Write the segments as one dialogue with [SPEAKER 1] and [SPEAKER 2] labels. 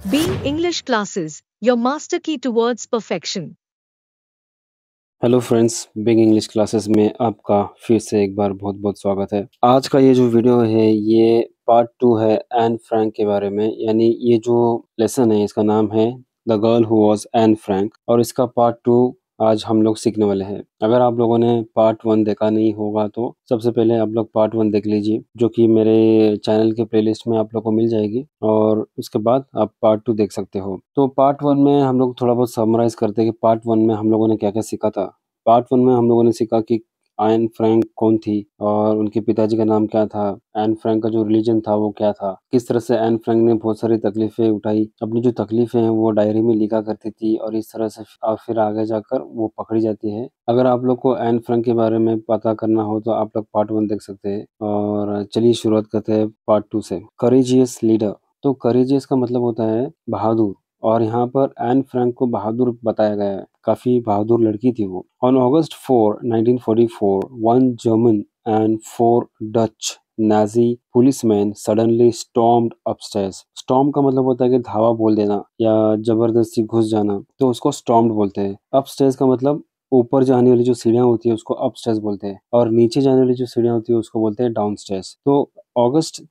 [SPEAKER 1] Being English classes, your master key towards perfection.
[SPEAKER 2] Hello friends, big English classes में आपका फिर से एक बार बहुत बहुत स्वागत है। आज का ये जो वीडियो है ये पार्ट 2 है एन फ्रैंक के बारे में। यानी ये जो लेसन है इसका नाम है the girl who was an Frank और इसका पार्ट 2 आज हम लोग सीखने वाले हैं। अगर आप लोगों ने पार्ट 1 देखा नहीं होगा तो सबसे पहले आप लोग पार्ट 1 देख लीजिए, जो कि मेरे चैनल के प्लेलिस्ट में आप लोग को मिल जाएगी, और उसके बाद आप पार्ट 2 देख सकते हो। तो पार्ट 1 में हम लोग थोड़ा बहुत समराइज करते हैं कि पार्ट 1 में हम लोगों ने क्या क्या सीखा था। पार्ट 1 में हम लोगों ने सीखा कि एन फ्रैंक कौन थी और उनके पिताजी का नाम क्या था, एन फ्रैंक का जो रिलीजन था वो क्या था, किस तरह से एन फ्रैंक ने बहुत सारी तकलीफें उठाई, अपनी जो तकलीफें हैं वो डायरी में लिखा करती थी और इस तरह से फिर आगे जाकर वो पकड़ी जाती है। अगर आप लोग को एन फ्रैंक के बारे में पता करना हो तो आप लोग पार्ट 1 देख सकते हैं। और चलिए शुरुआत करते हैं पार्ट 2 से। Courageous leader. तो करेजियस का मतलब होता है बहादुर, और यहाँ पर एन फ्रैंक को बहादुर बताया गया है। काफी बहादुर लड़की थी वो। On August 4, 1944, one German and 4 Dutch Nazi policemen suddenly stormed upstairs. Storm का मतलब होता है कि धावा बोल देना या जबरदस्ती घुस जाना, तो उसको stormed बोलते हैं। Upstairs का मतलब ऊपर जाने वाली जो सीढ़ियां होती है उसको अपस्टेयर्स बोलते हैं, और नीचे जाने वाली जो सीढ़ियां होती है उसको बोलते हैं डाउनस्टेयर्स। तो अगस्त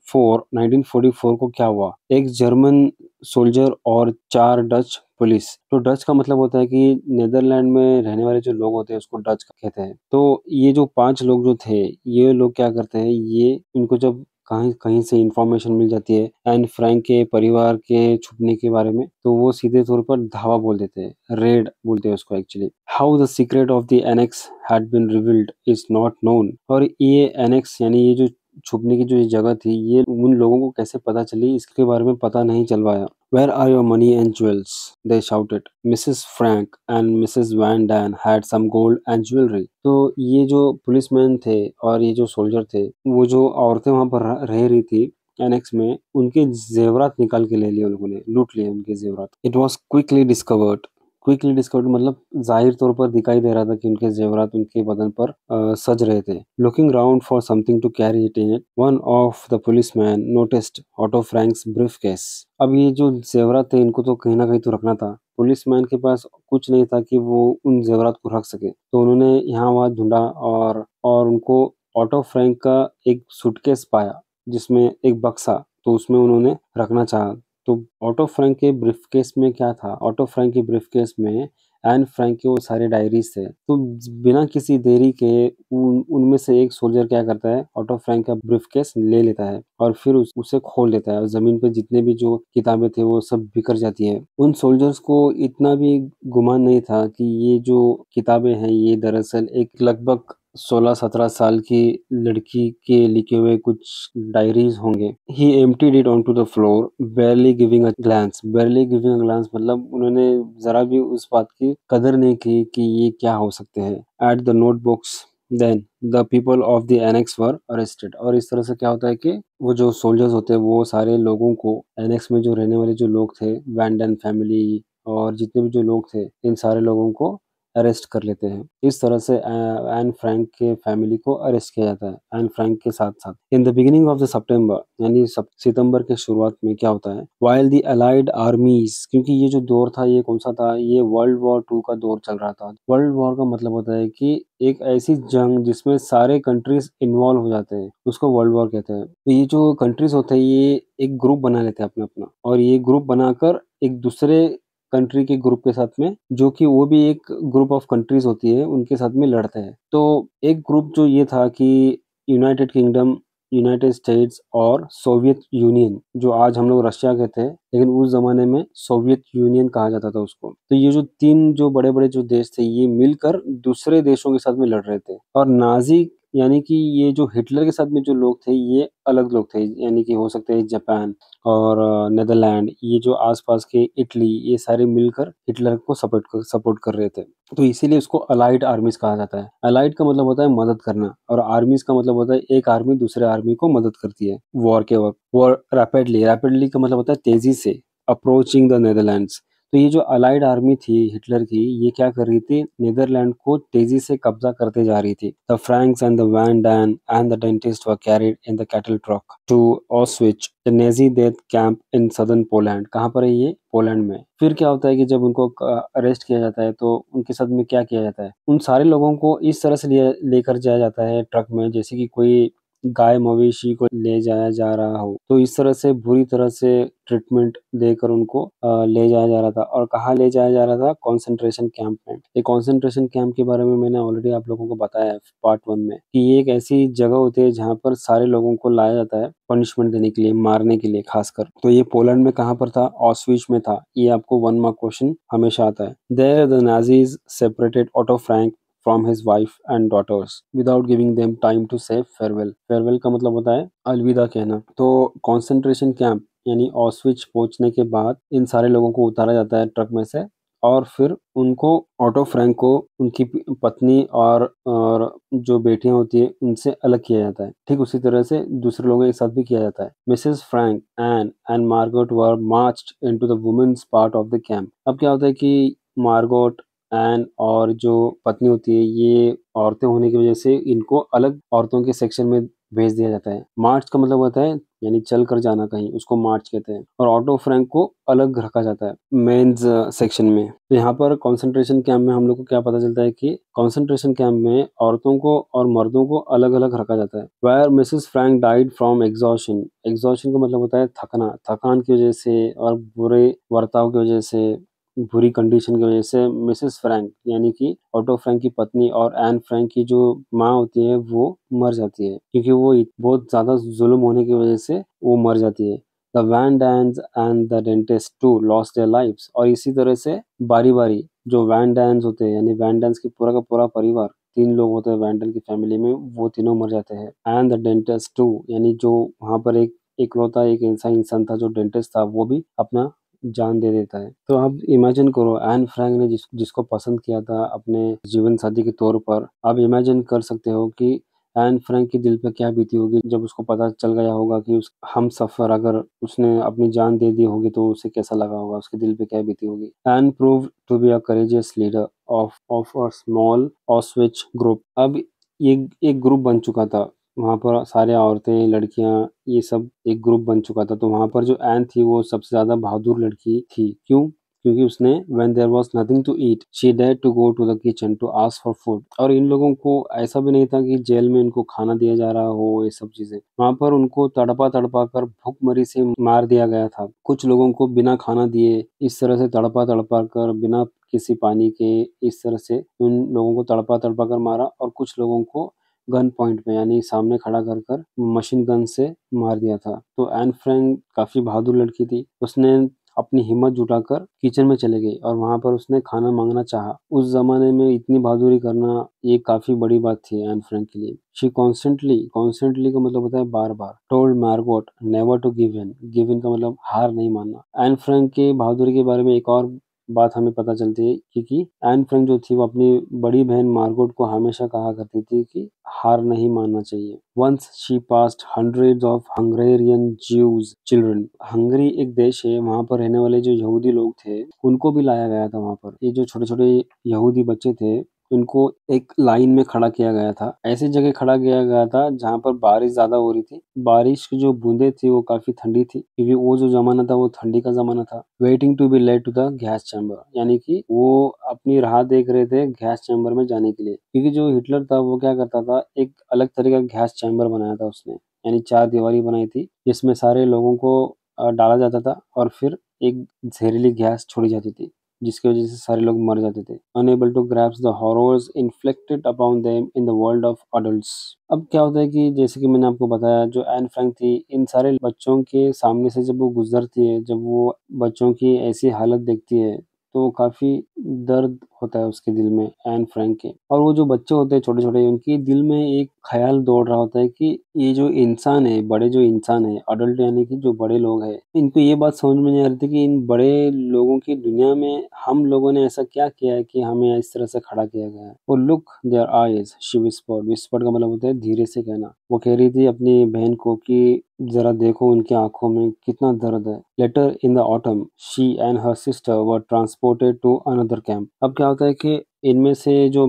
[SPEAKER 2] 4, 1944 को क्या हुआ, एक जर्मन सोल्जर और 4 डच पुलिस। तो डच का मतलब होता है कि नीदरलैंड में रहने वाले जो लोग होते हैं उसको डच कहते हैं। तो ये जो 5 लोग जो थे, ये लोग क्या करते हैं, ये इनको जब कहीं कहीं से इंफॉर्मेशन मिल जाती है एन फ्रैंक के परिवार के छुपने के बारे में, तो वो सीधे तौर पर धावा बोल देते हैं, रेड बोलते हैं उसको actually. How the secret of the annex had been revealed is not known. और ये एनेक्स यानी ये जो छुपने की जो ये जगह थी, ये उन लोगों को कैसे पता चली इसके बारे में पता नहीं चल पाया। Where are your money and jewels? They shouted. Mrs. Frank and Mrs. Van Daan had some gold and jewelry. तो ये जो पुलिसमैन थे और ये जो सोल्जर थे, वो जो औरतें वहां पर रह रही थी एनेक्स में, उनके जेवरात निकाल के ले लिए, उन लोगों ने लूट लिए उनके जेवरात। It was quickly discovered. Quickly discovered मतलब जाहिर तौर पर दिखाई दे रहा था कि उनके जेवरात उनके बदन पर सज रहे थे। Looking round for something to carry it in it, one of the policemen noticed Otto Frank's briefcase. अब ये जो जेवरात थे इनको तो कहीं ना कहीं तो रखना था। पुलिसमैन के पास कुछ नहीं था कि वो उन जेवरात को रख सके, तो उन्होंने यहाँ वहाँ ढूंढा और उनको ऑटो फ्रैंक का एक सूटकेस पाया जिसमें एक बक्सा, तो उसमें उन्होंने रखना चाहा। तो ऑटो फ्रैंक के ब्रीफकेस में क्या था, ऑटो फ्रैंक के ब्रीफकेस में एन फ्रैंक के वो सारे डायरीज थे। तो बिना किसी देरी के उनमें से एक सोल्जर क्या करता है, ऑटो फ्रैंक का ब्रीफकेस ले लेता है और फिर उसे खोल देता है, और जमीन पर जितने भी जो किताबें थे वो सब बिखर जाती है। उन सोल्जर्स को इतना भी गुमान नहीं था कि ये जो किताबें हैं ये दरअसल एक लगभग 16-17 साल की लड़की के लिखे हुए कुछ डायरीज होंगे। He emptied it onto the floor, barely giving a glance. Barely giving a glance मतलब उन्होंने जरा भी उस बात की कदर नहीं की कि ये क्या हो सकते हैं। At the notebooks, then the people of the annex were arrested. और इस तरह से क्या होता है कि वो जो सोल्जर्स होते हैं वो सारे लोगों को, एनेक्स में जो रहने वाले जो लोग थे, वैंडन फैमिली और जितने भी जो लोग थे, इन सारे लोगों को अरेस्ट कर लेते हैं। इस तरह से एन फ्रैंक के फैमिली को अरेस्ट किया जाता है एन फ्रैंक के साथ साथ। In the beginning of the September, यानी सितंबर के शुरुआत में क्या होता है, वाइल द अलाइड आर्मीज, क्योंकि ये जो दौर था ये कौन सा था, ये वर्ल्ड वॉर 2 का दौर चल रहा था। वर्ल्ड वॉर का मतलब होता है कि एक ऐसी जंग जिसमें सारे कंट्रीज इन्वॉल्व हो जाते हैं, उसको वर्ल्ड वॉर कहते हैं। तो ये जो कंट्रीज होते हैं ये एक ग्रुप बना लेते हैं अपना अपना, और ये ग्रुप बनाकर एक दूसरे कंट्री के ग्रुप के साथ में, जो कि वो भी एक ग्रुप ऑफ कंट्रीज होती है, उनके साथ में लड़ते हैं। तो एक ग्रुप जो ये था कि यूनाइटेड किंगडम, यूनाइटेड स्टेट्स और सोवियत यूनियन, जो आज हम लोग रशिया कहते हैं लेकिन उस जमाने में सोवियत यूनियन कहा जाता था उसको। तो ये जो 3 जो बड़े बड़े जो देश थे ये मिलकर दूसरे देशों के साथ में लड़ रहे थे। और नाजी यानी कि ये जो हिटलर के साथ में जो लोग थे ये अलग लोग थे, यानी कि हो सकते हैं जापान और नीदरलैंड, ये जो आसपास के इटली, ये सारे मिलकर हिटलर को सपोर्ट कर रहे थे। तो इसीलिए उसको अलाइड आर्मीज कहा जाता है। अलाइड का मतलब होता है मदद करना, और आर्मीज का मतलब होता है एक आर्मी दूसरे आर्मी को मदद करती है वॉर के वक्त। वॉर रैपिडली, रैपिडली का मतलब होता है तेजी से, अप्रोचिंग द नेदरलैंड्स। तो ये जो अलाइड आर्मी थी हिटलर की, ये क्या कर रही थी, नीदरलैंड को तेजी से कब्जा करते जा रही थी। The Franks and the van Daans and the dentist were carried in the cattle truck to ऑस्विच, the Nazi death camp in southern Poland. कहाँ पर है ये? पोलैंड में। फिर क्या होता है कि जब उनको अरेस्ट किया जाता है तो उनके साथ में क्या किया जाता है, उन सारे लोगों को इस तरह से लेकर जाया जाता है ट्रक में, जैसे कि कोई गाय मवेशी को ले जाया जा रहा हो। तो इस तरह से बुरी तरह से ट्रीटमेंट देकर उनको ले जाया जा रहा था। और कहाँ ले जाया जा रहा था? कॉन्सेंट्रेशन कैंप में। ये कॉन्सेंट्रेशन कैंप के बारे में मैंने ऑलरेडी आप लोगों को बताया है पार्ट 1 में, कि ये एक ऐसी जगह होती है जहाँ पर सारे लोगों को लाया जाता है पनिशमेंट देने के लिए, मारने के लिए खासकर। तो ये पोलैंड में कहाँ पर था? ऑस्विच में था। ये आपको 1 मार्क क्वेश्चन हमेशा आता है। There the Nazis separated Otto Frank from his wife and daughters without giving them time to say farewell। farewell का मतलब होता है अलविदा कहना। तो कॉन्सेंट्रेशन कैंप यानी ऑस्विच पहुंचने के बाद इन सारे लोगों को उतारा जाता है ट्रक में से, और फिर उनको, ऑटो फ्रैंक को उनकी पत्नी और जो बेटियां होती है उनसे अलग किया जाता है। ठीक उसी तरह से दूसरे लोगों के साथ भी किया जाता है। Mrs Frank, Anne and Margot were marched into the women's part of the camp. अब क्या होता है कि मार्गोट, एन और जो पत्नी होती है, ये औरतें होने की वजह से इनको अलग औरतों के सेक्शन में भेज दिया जाता है। मार्च का मतलब होता है यानी चल कर जाना कहीं, उसको मार्च कहते हैं। और ऑटो फ्रैंक को अलग रखा जाता है मेंस सेक्शन में। तो यहाँ पर कॉन्सेंट्रेशन कैंप में हम लोग को क्या पता चलता है कि कॉन्सेंट्रेशन कैंप में औरतों को और मर्दों को अलग अलग रखा जाता है। Where Mrs Frank died from exhaustion. Exhaustion का मतलब होता है थकना, थकान की वजह से और बुरे बर्ताव की वजह से, बुरी कंडीशन की वजह से मिसेस फ्रैंक यानी कि ऑटो फ्रैंक की पत्नी और एन फ्रैंक की जो माँ होती है वो मर जाती है, क्योंकि वो बहुत ज्यादा जुल्म होने की वजह से वो मर जाती है। The Van Daans and the dentist too lost their lives. और इसी तरह से बारी बारी जो वैन डैन्स होते हैं, यानी वैन डैन्स की पूरा का पूरा परिवार, 3 लोग होते हैं वैंडल की फैमिली में, वो तीनों मर जाते हैं। एंड द डेंटिस्ट टू, यानी जो वहां पर एक इकलौता एक ऐसा इंसान था जो डेंटिस्ट था, वो भी अपना जान दे देता है। तो आप इमेजिन करो, एन फ्रैंक ने जिसको पसंद किया था अपने जीवन साथी के तौर पर, आप इमेजिन कर सकते हो कि एन फ्रैंक के दिल पे क्या बीती होगी जब उसको पता चल गया होगा कि उस हम सफर, अगर उसने अपनी जान दे दी होगी तो उसे कैसा लगा होगा, उसके दिल पे क्या बीती होगी। Anne proved to be a courageous leader of a small ऑस्विच ग्रुप। अब ये एक ग्रुप बन चुका था, वहाँ पर सारे औरतें, लड़कियां, ये सब एक ग्रुप बन चुका था। तो वहाँ पर जो एन थी वो सबसे ज्यादा बहादुर लड़की थी। क्यों? क्योंकि उसने when there was nothing to eat, she dared to go to the kitchen to ask for food। और इन लोगों को ऐसा भी नहीं था कि जेल में इनको खाना दिया जा रहा हो, ये सब चीजें। वहाँ पर उनको तड़पा तड़पा कर भूखमरी से मार दिया गया था। कुछ लोगों को बिना खाना दिए इस तरह से तड़पा तड़पा कर, बिना किसी पानी के, इस तरह से उन लोगों को तड़पा तड़पा कर मारा। और कुछ लोगों को गन पॉइंट पे यानी सामने खड़ा कर कर मशीन गन से मार दिया था। तो एन फ्रैंक काफी बहादुर लड़की थी। उसने अपनी हिम्मत जुटाकर किचन में चले गई और वहां पर उसने खाना मांगना चाहा। उस जमाने में इतनी बहादुरी करना ये काफी बड़ी बात थी एन फ्रैंक के लिए। शी कॉन्स्टेंटली का मतलब होता है बार बार, told Margot never to give in का मतलब हार नहीं मानना। एन फ्रैंक के बहादुरी के बारे में एक और बात हमें पता चलती है, क्योंकि एन फ्रैंक जो थी वो अपनी बड़ी बहन मार्गोट को हमेशा कहा करती थी कि हार नहीं मानना चाहिए। Once she passed hundreds of Hungarian Jews children. Hungary एक देश है, वहां पर रहने वाले जो यहूदी लोग थे उनको भी लाया गया था वहां पर। ये जो छोटे छोटे यहूदी बच्चे थे उनको एक लाइन में खड़ा किया गया था, ऐसी जगह खड़ा किया गया था जहां पर बारिश ज्यादा हो रही थी। बारिश की जो बूंदे थी वो काफी ठंडी थी, क्योंकि वो जो जमाना था वो ठंडी का जमाना था। Waiting to be led to the gas chamber, यानी कि वो अपनी राह देख रहे थे गैस चैम्बर में जाने के लिए। क्योंकि जो हिटलर था वो क्या करता था, एक अलग तरह का गैस चैम्बर बनाया था उसने, यानी 4 दीवारी बनाई थी जिसमें सारे लोगों को डाला जाता था और फिर एक जहरीली गैस छोड़ी जाती थी, जिसकी वजह से सारे लोग मर जाते थे। Unable to grasp the horrors inflicted upon them in the world of adults. अब क्या होता है कि जैसे कि मैंने आपको बताया, जो एन फ्रैंक थी इन सारे बच्चों के सामने से जब वो गुजरती है, जब वो बच्चों की ऐसी हालत देखती है तो काफी दर्द होता है उसके दिल में, एन फ्रैंक के। और वो जो बच्चे होते हैं छोटे-छोटे, उनके दिल में एक ख़्याल दौड़ रहा होता है कि ये जो इंसान है, बड़े जो इंसान है, अडल्ट यानी कि जो बड़े लोग हैं, इनको ये बात समझ में नहीं आ रही थी कि इन बड़े लोगों की दुनिया में हम लोगों ने ऐसा क्या किया है कि हमें इस तरह से खड़ा किया गया है। वो look their eyes she whispered, whispered का मतलब होता है धीरे से कहना। वो कह रही थी अपनी बहन को कि ज़रा देखो उनकी आँखों में कितना दर्द है। Later in the autumn she and her sister were transported to another camp. अब क्या होता है कि इनमें से जो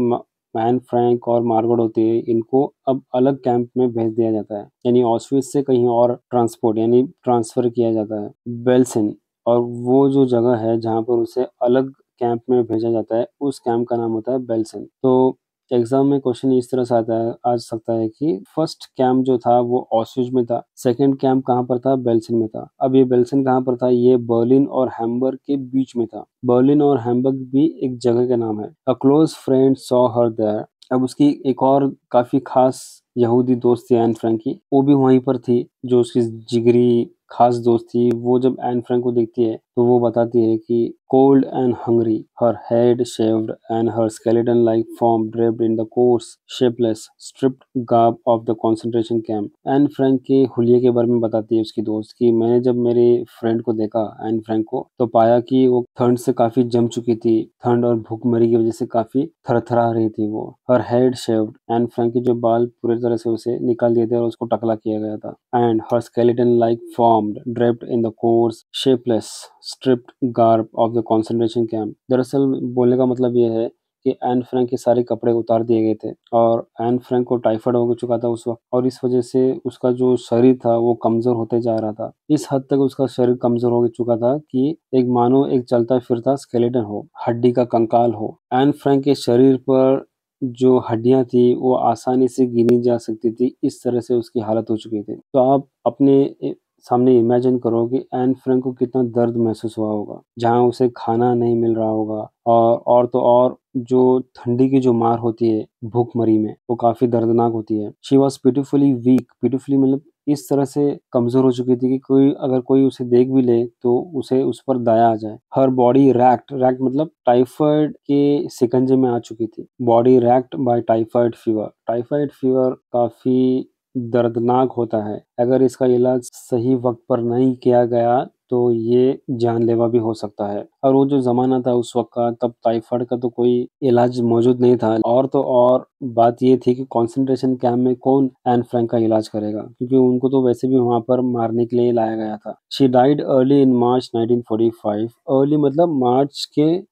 [SPEAKER 2] एन फ्रैंक और मार्गरेट होती है, इनको अब अलग कैंप में भेज दिया जाता है, यानी ऑस्विट्ज़ से कहीं और ट्रांसपोर्ट यानी ट्रांसफ़र किया जाता है, बेल्सेन। और वो जो जगह है जहाँ पर उसे अलग कैंप में भेजा जाता है, उस कैंप का नाम होता है बेल्सेन। तो एग्ज़ाम में क्वेश्चन इस तरह से आ सकता है कि फर्स्ट कैंप जो था वो ऑस्विट्ज़ में था, सेकंड कैंप कहाँ पर था? बेल्सेन में था। अब ये बेल्सेन कहाँ पर था? ये बर्लिन और हैम्बर्ग के बीच में था। बर्लिन और हैम्बर्ग भी एक जगह का नाम है। A close friend saw her there. अब उसकी एक और काफ़ी ख़ास यहूदी दोस्त थी एन फ्रैंक की, वो भी वहीं पर थी, जो उसकी जिगरी ख़ास दोस्त थी। वो जब एन फ्रैंक को देखती है, तो वो बताती है कि cold and hungry, her head shaved and her skeleton-like form draped in the coarse, shapeless, stripped garb of the concentration camp. N Frank के हुलिये के बारे में बताती है उसकी दोस्त कि मैंने जब मेरे फ्रेंड को देखा, एन फ्रैंक को, तो पाया कि वो ठंड से काफ़ी जम चुकी थी। ठंड और भूखमरी की वजह से काफ़ी थरथरा रही थी वो। हर हेड शेव्ड, एन फ्रैंक के जो बाल पूरी तरह से उसे निकाल दिए थे और उसको टकला किया गया था। And her skeleton-like formed draped in the coarse, shapeless, stripped garb of the concentration camp. दरअसल बोलने का मतलब ये है कि एन फ्रैंक के सारे कपड़े उतार दिए गए थे और एन फ्रैंक को टाइफाइड हो चुका था उस वक्त, और इस वजह से उसका जो शरीर था वो कमजोर होते जा रहा था। इस हद तक उसका शरीर कमजोर हो चुका था कि एक मानो एक चलता फिरता स्केलेटन हो, हड्डी का कंकाल हो। एन फ्रैंक के शरीर पर जो हड्डियां थी वो आसानी से गिनी जा सकती थी, इस तरह से उसकी हालत हो चुकी थी। तो आप अपने सामने इमेजिन करो कि एन फ्रैंक को कितना दर्द महसूस हुआ होगा, जहाँ उसे खाना नहीं मिल रहा होगा, और तो और जो ठंडी की जो मार होती है भूखमरी में, वो काफ़ी दर्दनाक होती है। She was pitifully weak, pitifully मतलब इस तरह से कमज़ोर हो चुकी थी कि अगर कोई उसे देख भी ले तो उसे उस पर दया आ जाए। हर बॉडी रैक्ड, रैक्ड मतलब टाइफाइड के शिकंजे में आ चुकी थी। Body racked by typhoid fever. Typhoid fever काफ़ी दर्दनाक होता है। अगर इसका इलाज सही वक़्त पर नहीं किया गया तो ये जानलेवा भी हो सकता है। और वो जो ज़माना था उस वक़्त का, तब टाइफाइड का तो कोई इलाज मौजूद नहीं था, और तो और बात ये थी कि कंसंट्रेशन कैंप में कौन एन फ्रैंक का इलाज करेगा, क्योंकि उनको तो वैसे भी वहाँ पर मारने के लिए लाया गया था। She died early in March 1945। Early मतलब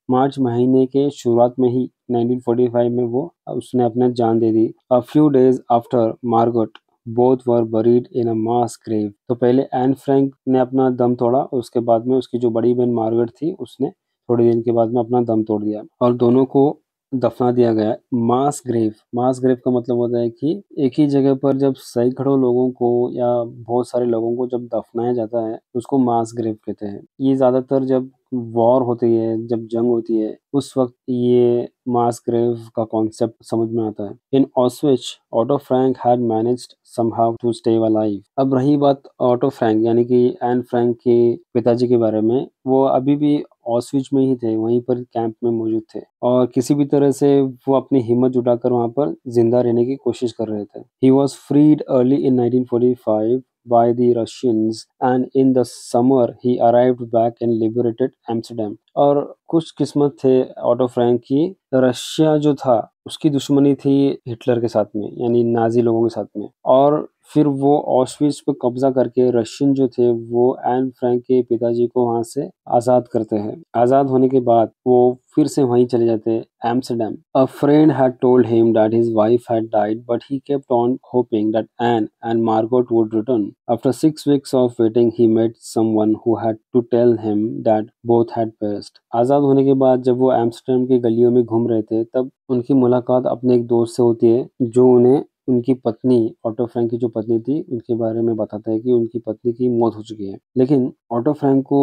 [SPEAKER 2] मार्च महीने के शुरुआत में ही 1945 में वो उसने अपने जान दे दी। A few days after Margaret both were buried in a mass grave. तो पहले एन फ्रैंक ने अपना दम तोड़ा, उसके बाद में उसकी जो बड़ी बहन मार्गरेट थी उसने थोड़े दिन के बाद में अपना दम तोड़ दिया और दोनों को दफना दिया गया मास ग्रेव। मास ग्रेव का मतलब होता है कि एक ही जगह पर जब सैकड़ों लोगों को या बहुत सारे लोगों को जब दफनाया जाता है, उसको मास ग्रेव कहते हैं। ये ज्यादातर जब वॉर होती है, जब जंग होती है, उस वक्त ये मास ग्रेव का कॉन्सेप्ट समझ में आता है। इन ऑस्विच Otto Frank had managed somehow to stay alive. अब रही बात ऑटो फ्रैंक यानी कि एन फ्रैंक के पिताजी के बारे में, वो अभी भी ऑस्विच में ही थे, वहीं पर कैंप में मौजूद थे और किसी भी तरह से वो अपनी हिम्मत जुटाकर वहां पर जिंदा रहने की कोशिश कर रहे थे। He was freed early in 1945 by the Russians and in the summer he arrived back and liberated Amsterdam। और कुछ किस्मत थे ऑटो फ्रैंक की, रशिया जो था उसकी दुश्मनी थी हिटलर के साथ में, यानी नाजी लोगों के साथ में, और फिर वो ऑस्विट्ज़ पे कब्जा करके रशियन जो थे वो एन फ्रैंक के पिताजी को वहां से आज़ाद करते हैं। आज़ाद होने के बाद वो फिर से वहीं चले जाते हैं, Amsterdam. A friend had told him that his wife had died but he kept on hoping that Anne and Margaret would return. After 6 weeks of waiting he met someone who had to tell him that both had perished। आज़ाद होने के बाद जब वो Amsterdam की गलियों में घूम रहे थे, तब उनकी मुलाकात अपने एक दोस्त से होती है जो उन्हें उनकी पत्नी, ऑटो फ्रैंक की जो पत्नी थी, उनके बारे में बताता है कि उनकी पत्नी की मौत हो चुकी है। लेकिन ऑटो फ्रैंक को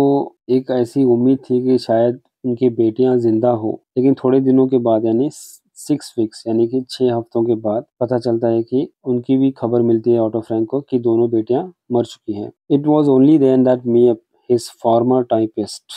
[SPEAKER 2] एक ऐसी उम्मीद थी कि शायद उनकी बेटियां जिंदा हो, लेकिन थोड़े दिनों के बाद यानी 6 weeks यानी कि 6 हफ्तों के बाद पता चलता है कि उनकी भी खबर मिलती है ऑटो फ्रैंक को कि दोनों बेटियां मर चुकी हैं। It was only then that Miep his former typist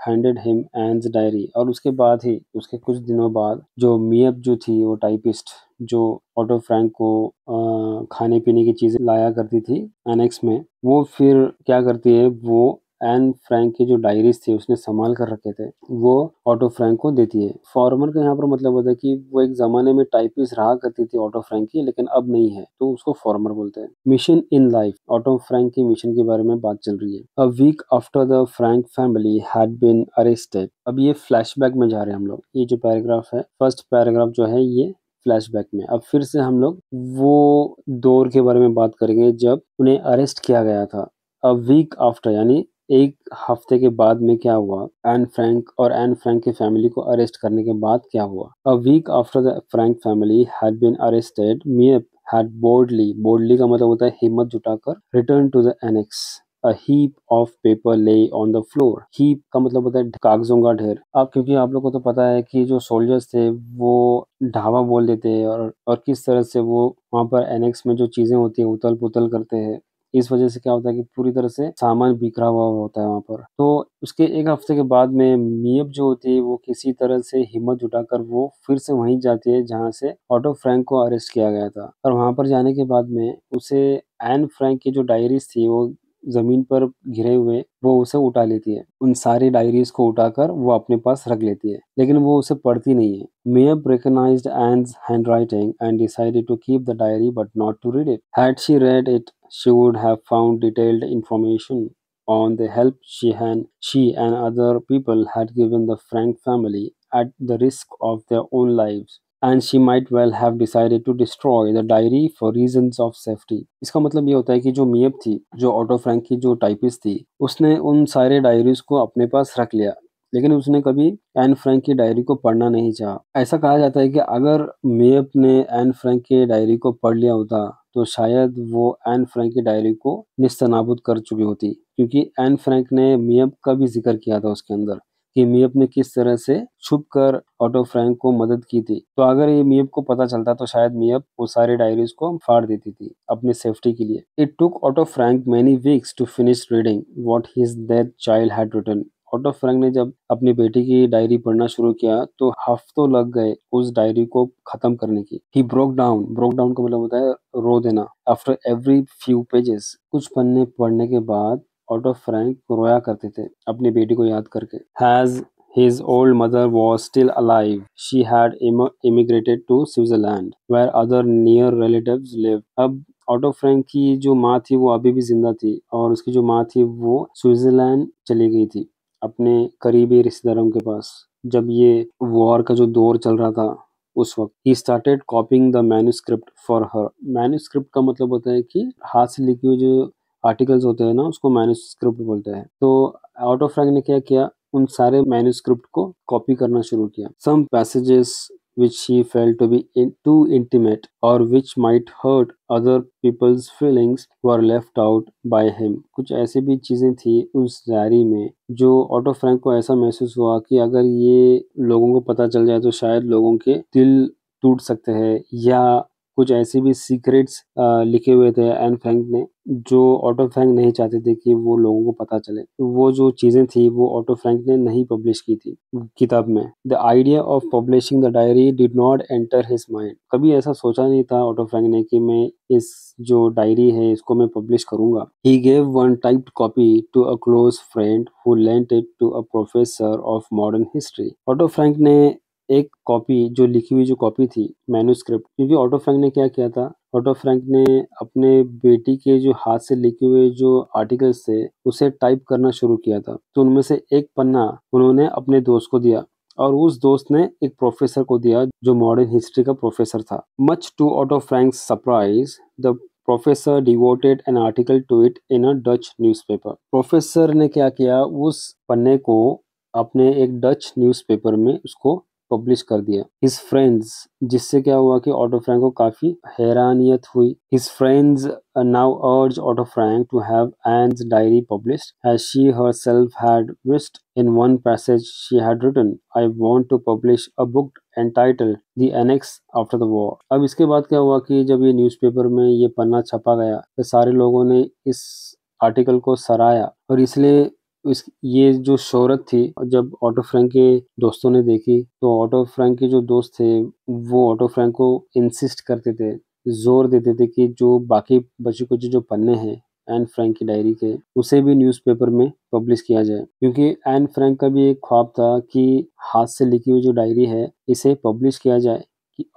[SPEAKER 2] handed him Anne's diary, और उसके बाद ही उसके कुछ दिनों बाद जो मियप जो थी, वो टाइपिस्ट जो ऑटो फ्रैंक को खाने पीने की चीजें लाया करती थी एनेक्स में, वो फिर क्या करती है, वो एन फ्रैंक की जो डायरीज थी उसने संभाल कर रखे थे, वो ऑटो फ्रैंक को देती है। फॉर्मर का यहाँ पर मतलब होता है कि वो एक जमाने में टाइपिस्ट रहा करती थी ऑटो फ्रैंक की, लेकिन अब नहीं है, तो उसको फॉर्मर बोलते हैं। Mission in life, Otto Frank की मिशन के बारे में बात चल रही है। A week after the Frank family had been arrested. अब ये फ्लैशबैक में जा रहे हैं हम लोग। ये जो पैराग्राफ है, फर्स्ट पैराग्राफ जो है, ये फ्लैशबैक में। अब फिर से हम लोग वो दौर के बारे में बात करेंगे जब उन्हें अरेस्ट किया गया था। अ वीक आफ्टर यानी एक हफ्ते के बाद में क्या हुआ, एन फ्रैंक और एन फ्रैंक की फैमिली को अरेस्ट करने के बाद क्या हुआ। A week after the Frank family had been arrested, Miep had boldly का मतलब होता है हिम्मत जुटाकर, return to the annex. A heap of paper lay on the floor. Heap का मतलब होता है कागजों का ढेर। अब क्योंकि आप लोग को तो पता है कि जो सोल्जर्स थे वो ढाबा बोल देते हैं, और किस तरह से वो वहाँ पर एनेक्स में जो चीजें होती है उथल पुथल करते हैं। इस वजह से क्या होता है कि पूरी तरह से सामान बिखरा हुआ होता है वहाँ पर। तो उसके एक हफ्ते के बाद में मियप जो होती है वो किसी तरह से हिम्मत जुटाकर वो फिर से वहीं जाती है जहाँ से ऑटो फ्रैंक को अरेस्ट किया गया था। और वहाँ पर जाने के बाद में उसे एन फ्रैंक की जो डायरीज थी वो जमीन पर गिरे हुए, वो उसे उठा लेती है। उन सारी डायरीज को उठाकर वो अपने पास रख लेती है, लेकिन वो उसे पढ़ती नहीं है। Miep recognized Anne's handwriting and decided to keep the diary but not to read it. Had she read it, she would have found detailed information on the help she and other people had given the Frank family at the risk of their own lives. And she might well have decided to destroy the diary for reasons of safety. इसका मतलब ये होता है कि जो मियप थी, जो auto Frank की जो टाइपिस्ट थी, उसने उन सारे डायरीज को अपने पास रख लिया, लेकिन उसने कभी एन फ्रैंक की डायरी को पढ़ना नहीं चाहा। ऐसा कहा जाता है कि अगर मियप ने एन फ्रैंक की डायरी को पढ़ लिया होता तो शायद वो एन फ्रैंक की डायरी को निस्तनाबूद कर चुकी होती, क्योंकि एन फ्रैंक ने मियप का भी जिक्र किया था उसके अंदर कि मियप ने किस तरह से छुप कर ऑटो फ्रैंक को मदद की थी। तो अगर ये मियप को पता चलता तो शायद मियप वो सारी डायरीज को फाड़ देती थी अपनी सेफ्टी के लिए। It took Otto Frank many weeks to finish reading what his dead child had written. Otto Frank ने जब अपनी बेटी की डायरी पढ़ना शुरू किया तो हफ्तों लग गए उस डायरी को खत्म करने की। ही ब्रोक डाउन का मतलब होता है रो देना। आफ्टर एवरी फ्यू पेजेस, कुछ पन्ने पढ़ने के बाद ऑटो फ्रैंक रोया करते थे अपनी बेटी को याद करके। Has his old mother was still alive, she had immigrated to Switzerland, where other near relatives lived. अब ऑटो फ्रैंक की जो माँ थी वो अभी भी जिंदा थी, और उसकी जो माँ थी वो स्विट्जरलैंड चली गई थी अपने करीबी रिश्तेदारों के पास, जब ये वॉर का जो दौर चल रहा था उस वक्त। He started copying the manuscript for her. Manuscript का मतलब होता है कि हाथ से लिखी हुई जो आर्टिकल्स होते हैं ना, उसको मैन्युस्क्रिप्ट बोलते हैं। तो ऑटो फ्रैंक ने क्या किया, उन सारे मैन्युस्क्रिप्ट को कॉपी करना शुरू किया। Some passages which she felt to be too intimate or which might hurt other people's feelings were left out by him. कुछ ऐसी भी चीजें थी उस डायरी में जो ऑटो फ्रैंक को ऐसा महसूस हुआ कि अगर ये लोगों को पता चल जाए तो शायद लोगों के दिल टूट सकते हैं, या कुछ ऐसे भी सीक्रेट्स लिखे हुए थे एन फ्रैंक ने जो ऑटो फ्रैंक नहीं चाहते थे कि वो लोगों को पता चले। वो जो चीजें थी वो ऑटो फ्रैंक ने नहीं पब्लिश की थी किताब में। The idea of publishing the diary did not enter his mind. कभी ऐसा सोचा नहीं था ऑटो फ्रैंक ने कि मैं इस जो डायरी है इसको मैं पब्लिश करूंगा। He gave one typed copy to a close friend who lent it to a professor of modern history. Otto Frank ने एक कॉपी, जो लिखी हुई जो कॉपी थी मैन्युस्क्रिप्ट, क्योंकि ऑटो फ्रैंक ने क्या किया था, ऑटो फ्रैंक ने अपने बेटी के जो हाथ से लिखे हुए जो आर्टिकल्स थे उसे टाइप करना शुरू किया था। तो उनमें से एक पन्ना उन्होंने अपने दोस्त को दिया, और उस दोस्त ने एक प्रोफेसर को दिया जो मॉडर्न हिस्ट्री का प्रोफेसर था। Much to Otto Frank's surprise, the professor devoted an article to it in a Dutch newspaper. Professor ने क्या किया, उस पन्ने को अपने एक डच न्यूज़पेपर में उसको पब्लिश कर दिया। हिज फ्रेंड्स, जिससे क्या हुआ कि ऑटो फ्रैंक को काफी हैरानियत हुई। His friends now urged Otto Frank to have Anne's diary published as she herself had wished. In one passage she had written, I want to publish a book entitled The Annex After the War. अब इसके बाद क्या हुआ कि जब ये newspaper में ये पन्ना छपा गया तो सारे लोगों ने इस आर्टिकल को सराहा, और इसलिए ये जो शोहरत थी, जब ऑटो फ्रैंक के दोस्तों ने देखी, तो ऑटो फ्रैंक के जो दोस्त थे, वो ऑटो फ्रैंक को इंसिस्ट करते थे, जोर देते थे कि जो बाकी बचे कुछ जो पन्ने हैं एन फ्रैंक की डायरी के, उसे भी न्यूज़पेपर में पब्लिश किया जाए, क्योंकि एन फ्रैंक का भी एक ख्वाब था कि हाथ से लिखी हुई जो डायरी है, इसे पब्लिश किया जाए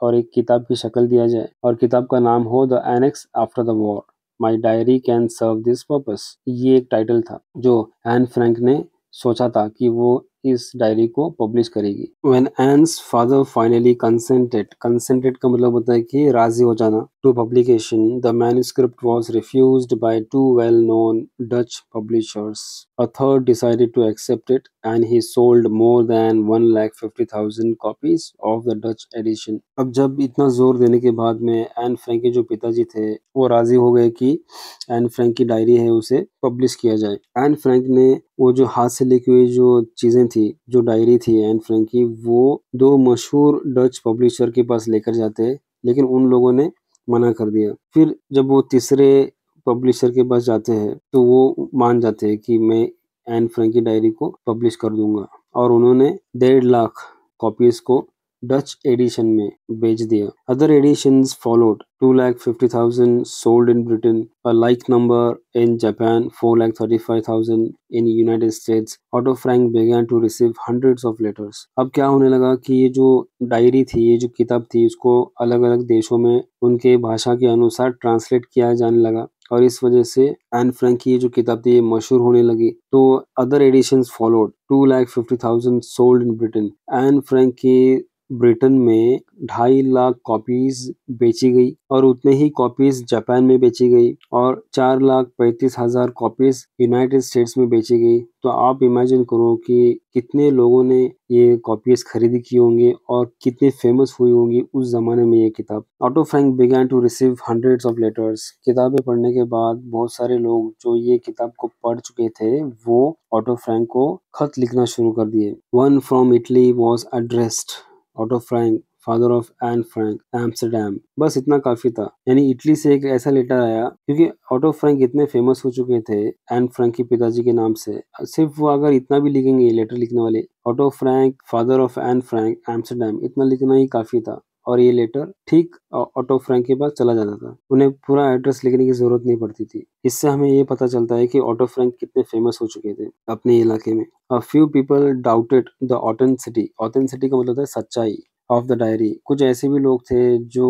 [SPEAKER 2] और एक किताब की शक्ल दिया जाए, और किताब का नाम हो the annex after the war, my diary can serve this purpose. ये एक टाइटल था जो एन फ्रैंक ने सोचा था कि वो इस डायरी को पब्लिश करेगी। When Anne's father finally consented का मतलब होता है कि राजी हो जाना, to publication, the manuscript was refused by two well-known Dutch publishers. A third decided to accept it, and he sold more than 1,50,000 copies of the Dutch edition. अब जब इतना जोर देने के बाद में एन फ्रैंक के जो पिताजी थे, वो राजी हो गए कि एन फ्रैंक की डायरी है उसे पब्लिश किया जाए। एन फ्रैंक ने वो जो हाथ से लिखी हुई जो चीजें थी, जो डायरी थी एन फ्रैंक की, वो दो मशहूर डच पब्लिशर के पास लेकर जाते, लेकिन उन लोगों ने मना कर दिया। फिर जब वो तीसरे पब्लिशर के पास जाते हैं, तो वो मान जाते हैं कि मैं एन फ्रैंक की डायरी को पब्लिश कर दूंगा, और उन्होंने 1.5 लाख कॉपीज को डच एडिशन में बेच दिया। Other editions followed, 2,50,000 sold in Britain, a like number in Japan, 4,35,000 in United States. Otto Frank began to receive hundreds of letters. अब क्या होने लगा कि ये जो डायरी थी, ये जो किताब थी, उसको अलग-अलग देशों में उनके भाषा के अनुसार ट्रांसलेट किया जाने लगा, और इस वजह से एन फ्रैंक की ये जो किताब थी ये मशहूर होने लगी। तो other editions followed, 2,50,000 sold in Britain. Anne Frank की ब्रिटेन में 2.5 लाख कॉपीज बेची गई, और उतने ही कॉपीज जापान में बेची गई, और 4,35,000 कॉपीज यूनाइटेड स्टेट्स में बेची गई। तो आप इमेजिन करो कि कितने लोगों ने ये कॉपीज खरीदी की होंगी और कितनी फेमस हुई होंगी उस जमाने में ये किताब। Auto Frank began to receive hundreds of letters. किताबें पढ़ने के बाद बहुत सारे लोग जो ये किताब को पढ़ चुके थे, वो ऑटो फ्रैंक को खत लिखना शुरू कर दिए। One from Italy was addressed auto Frank, father of Anne Frank, Amsterdam. बस इतना काफी था, यानी इटली से एक ऐसा लेटर आया, क्योंकि ऑटो फ्रैंक इतने फेमस हो चुके थे एन फ्रैंक के पिताजी के नाम से। सिर्फ वो अगर इतना भी लिखेंगे लेटर लिखने वाले, auto Frank, father of Anne Frank, Amsterdam, इतना लिखना ही काफी था, और ये लेटर ठीक ऑटो फ्रैंक के पास चला जाता था। उन्हें पूरा एड्रेस लिखने की जरूरत नहीं पड़ती थी। इससे हमें ये पता चलता है कि ऑटो फ्रैंक कितने फेमस हो चुके थे अपने इलाके में। A few people doubted the authenticity. Authenticity का मतलब है सच्चाई of the diary. कुछ ऐसे भी लोग थे जो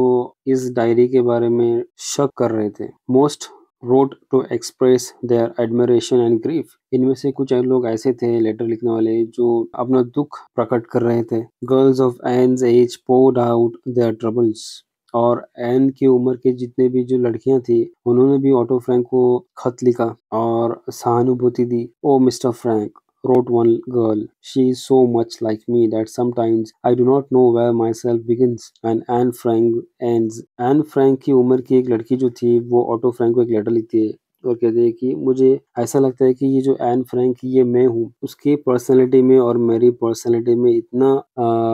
[SPEAKER 2] इस डायरी के बारे में शक कर रहे थे। Most wrote to express their admiration and grief. इनमें से कुछ लोग ऐसे थे लेटर लिखने वाले जो अपना दुख प्रकट कर रहे थे। Girls of Anne's age poured out their troubles. और एन की उम्र के जितने भी जो लड़कियां थी, उन्होंने भी ऑटो फ्रैंक को खत लिखा और सहानुभूति दी। O Mr Frank, wrote one girl, she is so much like me that sometimes I do not know where myself begins and Anne Frank ends. Anne Frank की उम्र की एक लड़की जो थी, वो ऑटो फ्रैंक को एक लेटर लिखती है और कहती है कि मुझे ऐसा लगता है कि ये जो एन फ्रैंक ये मैं हूँ, उसकी पर्सनैलिटी में और मेरी पर्सनैलिटी में इतना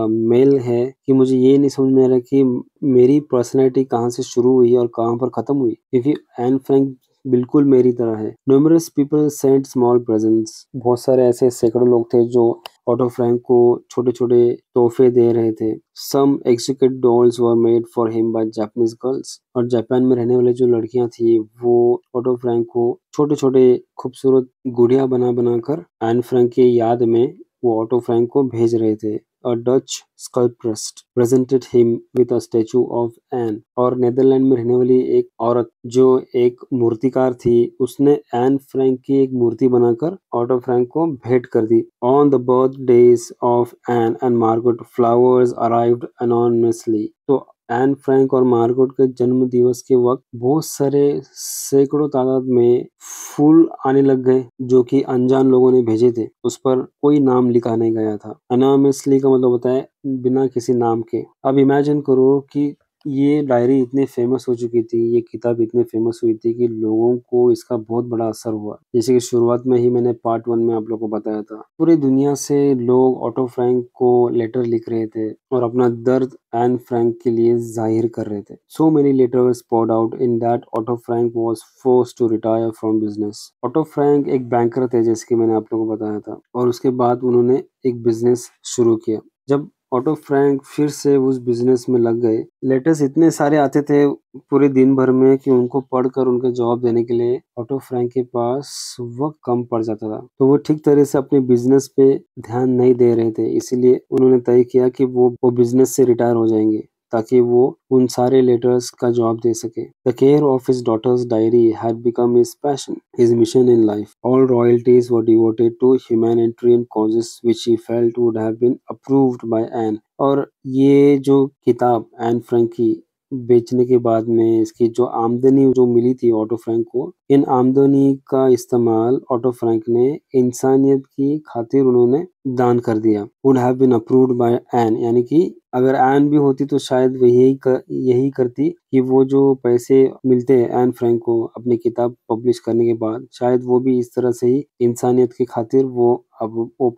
[SPEAKER 2] मेल है कि मुझे ये नहीं समझ में आ रहा कि मेरी पर्सनैलिटी कहाँ से शुरू हुई और कहाँ पर खत्म हुई, क्योंकि एन फ्रैंक बिल्कुल मेरी तरह है। Numerous people send small presents. बहुत सारे ऐसे सैकड़ों लोग थे जो ऑटो फ्रैंक को छोटे-छोटे तोहफे दे रहे थे। Some exquisite dolls were made for him by Japanese girls. और जापान में रहने वाली जो लड़कियां थी, वो ऑटो फ्रैंक को छोटे-छोटे खूबसूरत गुड़िया बना कर एन फ्रैंक की याद में वो ऑटो फ्रैंक को भेज रहे थे। A Dutch sculptress presented him with a statue of Anne. और नेदरलैंड में रहने वाली एक औरत जो एक मूर्तिकार थी, उसने एन फ्रैंक की एक मूर्ति बनाकर ऑटो फ्रैंक को भेंट कर दी। On the birthdays of Anne and Margaret, flowers arrived anonymously. तो एन फ्रैंक और मार्गोट के जन्म दिवस के वक्त बहुत सारे सैकड़ों तादाद में फूल आने लग गए, जो कि अनजान लोगों ने भेजे थे। उस पर कोई नाम लिखा नहीं गया था। अनोनिमसली का मतलब होता है बिना किसी नाम के। अब इमेजिन करो कि ये डायरी इतनी फेमस हो चुकी थी, ये किताब इतनी फेमस हुई थी कि लोगों को इसका बहुत बड़ा असर हुआ। जैसे कि शुरुआत में ही मैंने पार्ट 1 में आप लोगों को बताया था। पूरी दुनिया से लोग ऑटो फ्रैंक को लेटर लिख रहे थे और अपना दर्द एन फ्रैंक के लिए जाहिर कर रहे थे। So many letters poured out in that Otto Frank was forced to retire from business. Otto Frank एक बैंकर थे जैसे कि मैंने आप लोगों को बताया था और उसके बाद उन्होंने एक बिजनेस शुरू किया। जब ऑटो फ्रैंक फिर से उस बिजनेस में लग गए, लेटर्स इतने सारे आते थे पूरे दिन भर में कि उनको पढ़कर उनका जवाब देने के लिए ऑटो फ्रैंक के पास वक्त कम पड़ जाता था। तो वो ठीक तरह से अपने बिजनेस पे ध्यान नहीं दे रहे थे, इसीलिए उन्होंने तय किया कि वो बिजनेस से रिटायर हो जाएंगे ताकि वो उन सारे लेटर्स का जवाब दे सके। The care of his daughter's diary had become his passion, his mission in life. All royalties were devoted to humanitarian causes which he felt would have been approved by Anne. और ये जो किताब N Frank की बेचने के बाद में इसकी जो आमदनी जो मिली थी ऑटो फ्रैंक को, इन आमदनी का इस्तेमाल ऑटो फ्रैंक ने इंसानियत की खातिर उन्होंने दान कर दिया। Would have been approved by Anne, यानी कि अगर एन भी होती तो शायद वह यही करती कि वो जो पैसे मिलते हैं एन फ्रैंक को अपनी किताब पब्लिश करने के बाद, शायद वो भी इस तरह से ही इंसानियत की खातिर वो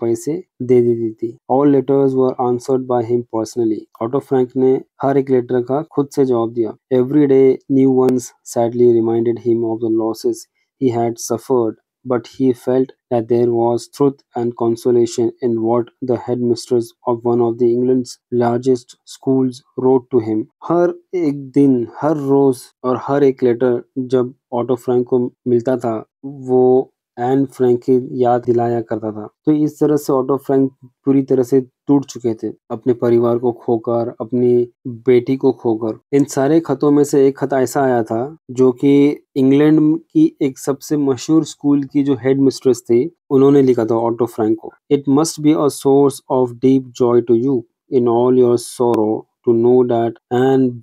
[SPEAKER 2] पैसे दे देती थी। All letters were answered by him personally. Auto Frank ने हर एक लेटर का खुद से जवाब दिया। Every day new ones sadly reminded him of the losses he had suffered, but he felt that there was truth and consolation in what the headmistress of one of the England's largest schools wrote to him. हर एक दिन, हर रोज और हर एक letter जब auto Frank को मिलता था, वो N Frank की याद दिलाया करता था। तो इस तरह से ऑटो फ्रैंक पूरी तरह से टूट चुके थे, अपने परिवार को खोकर, अपनी बेटी को खोकर। इन सारे खतों में से एक खत ऐसा आया था जो कि इंग्लैंड की एक सबसे मशहूर स्कूल की जो हेड मिस्ट्रेस थी, उन्होंने लिखा था ऑटो फ्रैंक को। It must be a source of deep joy to you in all your sorrow to know that and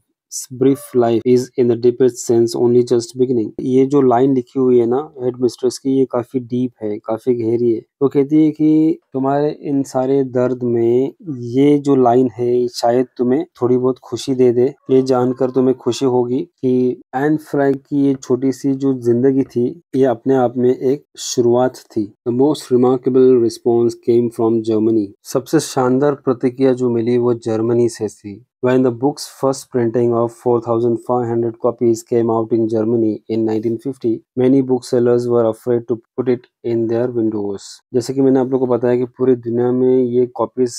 [SPEAKER 2] brief life is in the deepest sense only just beginning। ये जो line लिखी हुई है ना head mistress की, ये काफी deep है, काफी गहरी है। तो कहती है कि तुम्हारे इन सारे दर्द में ये जो लाइन है शायद तुम्हें थोड़ी बहुत खुशी दे दे। ये जानकर तुम्हें खुशी होगी कि एन फ्रैंक की ये छोटी सी जो जिंदगी थी, ये अपने आप में एक शुरुआत थी। The most remarkable response came from Germany. सबसे शानदार प्रतिक्रिया जो मिली वो जर्मनी से थी। When the book's first printing of 4,500 copies came out in Germany in 1950, many booksellers were afraid to put it in their windows। जैसे कि मैंने आप लोगों को बताया कि पूरी दुनिया में ये कॉपीज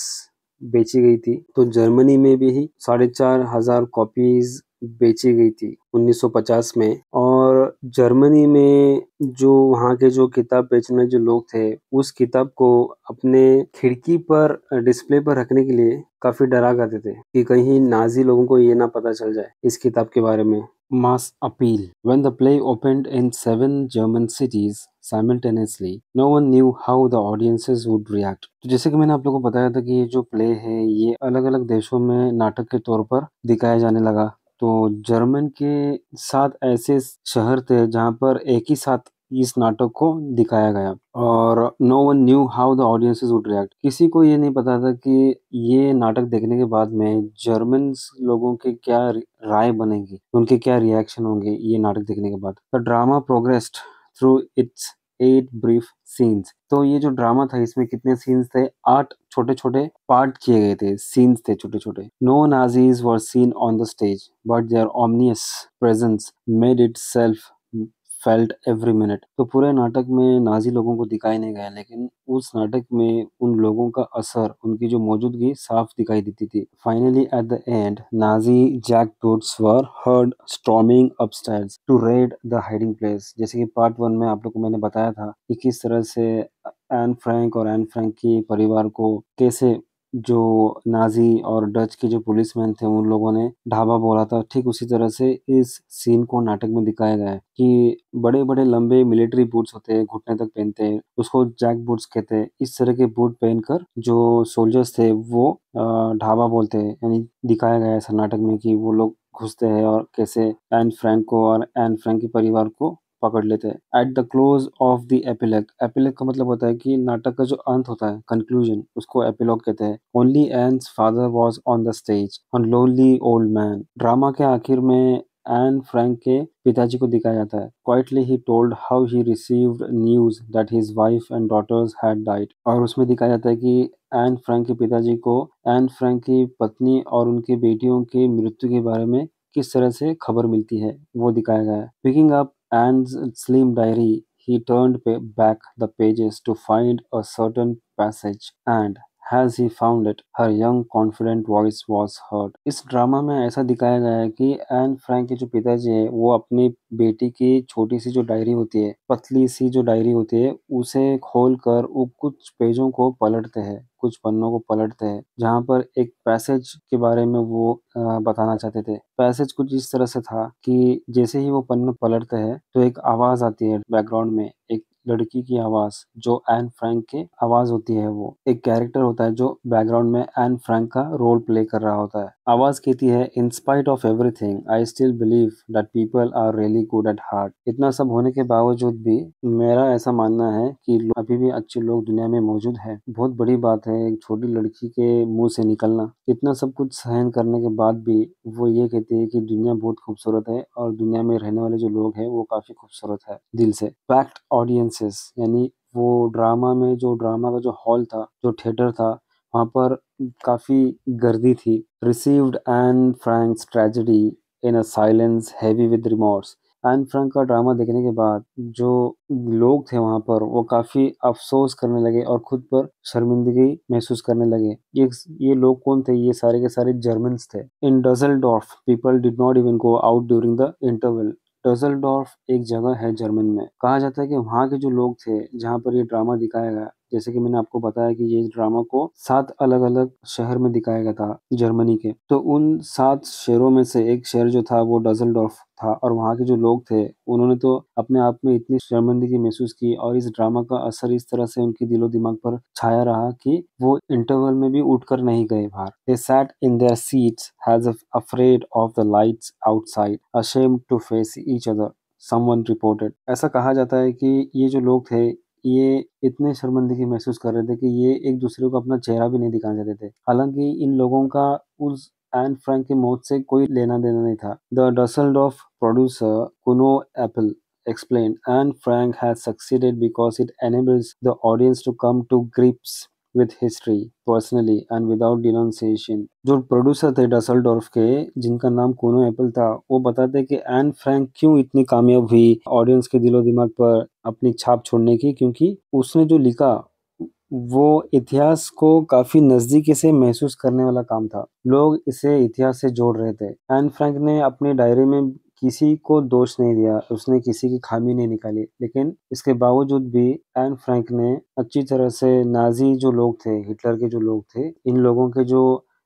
[SPEAKER 2] बेची गई थी, तो जर्मनी में भी 4,500 कॉपीज बेची गई थी 1950 में। और जर्मनी में जो वहाँ के जो किताब बेचने जो लोग थे, उस किताब को अपने खिड़की पर डिस्प्ले पर रखने के लिए काफी डरा करते थे कि कहीं नाजी लोगों को ये ना पता चल जाए इस किताब के बारे में। Mass appeal. When the play opened in 7 German cities simultaneously, no one knew how the audiences would react। तो जैसे कि मैंने आप लोगों को बताया था कि ये जो प्ले है ये अलग-अलग देशों में नाटक के तौर पर दिखाया जाने लगा। तो जर्मन के 7 ऐसे शहर थे जहाँ पर एक ही साथ इस नाटक को दिखाया गया और no one knew how the audiences would react. किसी को ये नहीं पता था कि ये नाटक देखने के बाद में जर्मन लोगों के क्या राय बनेगी, उनके क्या रिएक्शन होंगे ये नाटक देखने के बाद। The drama progressed through it's 8 brief scenes. तो ये जो ड्रामा था इसमें कितने सीन्स थे? 8 छोटे-छोटे पार्ट किए गए थे, सीन्स थे छोटे-छोटे। No Nazis were seen on the stage but their ominous presence made itself felt every minute. तो पूरे नाटक में नाजी लोगों को दिखाई नहीं गया, लेकिन उस नाटक में उन लोगों का असर, उनकी जो मौजूदगी साफ दिखाई देती थी। Finally at the end Nazi jackboots were heard storming upstairs to raid the hiding place. जैसे कि पार्ट 1 में आप लोग को मैंने बताया था कि किस तरह से एन फ्रैंक और एन फ्रैंक की परिवार को कैसे जो नाजी और डच के जो पुलिसमैन थे उन लोगों ने ढाबा बोला था, ठीक उसी तरह से इस सीन को नाटक में दिखाया गया है कि बड़े-बड़े लंबे मिलिट्री बूट्स होते हैं, घुटने तक पहनते हैं, उसको जैक बूट्स कहते हैं। इस तरह के बूट पहनकर जो सोल्जर्स थे वो ढाबा बोलते हैं, यानी दिखाया गया है ऐसा नाटक में कि वो लोग घुसते हैं और कैसे एन फ्रैंक को और एन फ्रैंक के परिवार को पकड़ लेते हैं। At the close of the epilogue, epilogue का मतलब होता है कि नाटक का जो अंत होता है, कंक्लूजन, उसको एपिलॉग कहते हैं। Only Anne's father was on the stage, a lonely old man. Drama के आखिर में एन फ्रैंक के पिताजी को दिखाया जाता है। Quietly he told how he received news that his wife and daughters had died. और उसमें दिखाया जाता है कि एन फ्रैंक के पिताजी को एन फ्रैंक की पत्नी और उनकी बेटियों की मृत्यु के बारे में किस तरह से खबर मिलती है, वो दिखाया गया है। Picking up Anne's slim diary, he turned back the pages to find a certain passage, and as he found it, her young confident voice was heard. इस ड्रामा में ऐसा दिखाया गया है कि एन फ्रैंक के जो पिताजी है वो अपनी बेटी की छोटी सी जो डायरी होती है, पतली सी जो डायरी होती है, उसे खोल कर वो कुछ पेजों को पलटते हैं, कुछ पन्नों को पलटते हैं, जहाँ पर एक पैसेज के बारे में वो बताना चाहते थे। पैसेज कुछ इस तरह से था कि जैसे ही वो पन्ना पलटते हैं तो एक आवाज आती है बैकग्राउंड में, एक लड़की की आवाज जो एन फ्रैंक की आवाज होती है। वो एक कैरेक्टर होता है जो बैकग्राउंड में एन फ्रैंक का रोल प्ले कर रहा होता है। आवाज कहती है, in spite of everything I still believe that people are really good at heart. इतना सब होने के बावजूद भी मेरा ऐसा मानना है कि अभी भी अच्छे लोग दुनिया में मौजूद है। बहुत बड़ी बात है एक छोटी लड़की के मुंह से निकलना। इतना सब कुछ सहन करने के बाद भी वो ये कहती है कि दुनिया बहुत खूबसूरत है और दुनिया में रहने वाले जो लोग हैं वो काफी खूबसूरत है दिल से। पैक्ड ऑडियंसेस, यानी वो ड्रामा में जो ड्रामा का जो हॉल था, जो थिएटर था, वहाँ पर काफी गर्दी थी। Received an Franks tragedy in a silence heavy with remorse. N Frank का ड्रामा देखने के बाद जो लोग थे वहां पर वो काफी अफसोस करने लगे और खुद पर शर्मिंदगी महसूस करने लगे। ये लोग कौन थे? ये सारे के सारे जर्मन्स थे। In Dusseldorf people did not even go out during the interval. Dusseldorf एक जगह है जर्मन में। कहा जाता है कि वहाँ के जो लोग थे जहाँ पर ये ड्रामा दिखाया गया, जैसे कि मैंने आपको बताया कि ये ड्रामा को 7 अलग-अलग शहर में दिखाया गया था जर्मनी के। तो उन 7 शहरों में से एक शहर जो था वो डसेल्डॉर्फ था और वहाँ के जो लोग थे उन्होंने तो अपने आप में इतनी शर्मिंदगी महसूस की और इस ड्रामा का असर इस तरह से उनके दिलो-दिमाग पर छाया रहा कि वो इंटरवल में भी उठकर नहीं गए बाहर। They sat in their seats as if afraid of the lights outside, ashamed to face each other, someone reported. ऐसा कहा जाता है कि ये जो लोग थे ये इतने शर्मिंदगी महसूस कर रहे थे कि ये एक दूसरे को अपना चेहरा भी नहीं दिखाना चाहते थे। हालांकि इन लोगों का उस एन फ्रैंक की मौत से कोई लेना देना नहीं था। The Dusseldorf producer Kuno Epple explained, Anne Frank has succeeded because it enables the audience to come to grips with history personally and without denunciation. जो प्रोड्यूसर थे डसल्डॉर्फ के, जिनका नाम कोनो एप्पल था, वो बताते कि एन फ्रैंक क्यों इतनी कामयाब हुई ऑडियंस के दिलो दिमाग पर अपनी छाप छोड़ने की, क्योंकि उसने जो लिखा वो इतिहास को काफी नजदीकी से महसूस करने वाला काम था। लोग इसे इतिहास से जोड़ रहे थे। एन फ्रैंक ने अपनी डायरी में किसी को दोष नहीं दिया, उसने किसी की खामी नहीं निकाली, लेकिन इसके बावजूद भी एन फ्रैंक ने अच्छी तरह से नाजी जो लोग थे, हिटलर के जो लोग थे, इन लोगों के जो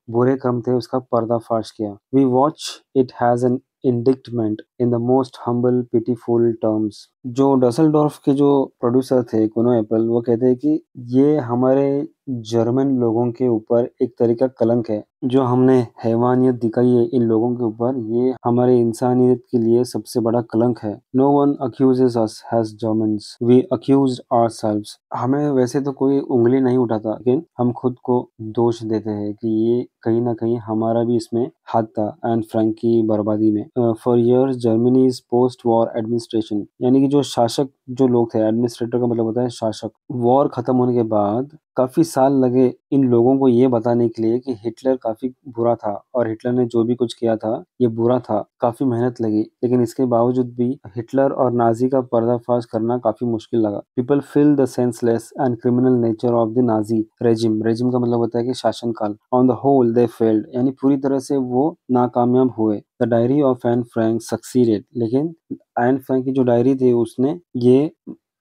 [SPEAKER 2] बुरे काम थे उसका पर्दाफाश किया। We watch it as an indictment in the most humble pitiful terms. जो डसेल्डॉर्फ के जो प्रोड्यूसर थे कोनो एप्पल, वो कहते हैं कि ये हमारे जर्मन लोगों के ऊपर एक तरीका कलंक है। जो हमने हैवानियत दिखाई है इन लोगों के ऊपर, ये हमारे इंसानियत के लिए सबसे बड़ा कलंक है। No one accuses us as Germans, we accused ourselves. हमें वैसे तो कोई उंगली नहीं उठाता, लेकिन हम खुद को दोष देते हैं कि ये कहीं ना कहीं हमारा भी इसमें हाथ था एन फ्रैंक की बर्बादी में। For years Germany's post war administration, यानी कि जो शासक जो लोग थे, एडमिनिस्ट्रेटर का मतलब होता है शासक। वॉर खत्म होने के बाद काफी साल लगे इन लोगों को ये बताने के लिए कि हिटलर काफी बुरा था और हिटलर ने जो भी कुछ किया था ये बुरा था। काफी मेहनत लगी, लेकिन इसके बावजूद भी हिटलर और नाजी का पर्दाफाश करना काफी मुश्किल लगा। People feel the senseless and criminal nature of the Nazi regime. Regime का मतलब होता है कि शासनकाल। On the whole they failed, यानी पूरी तरह से वो नाकामयाब हुए। The diary of Anne Frank succeeded, लेकिन एन फ्रैंक की जो डायरी थी उसने ये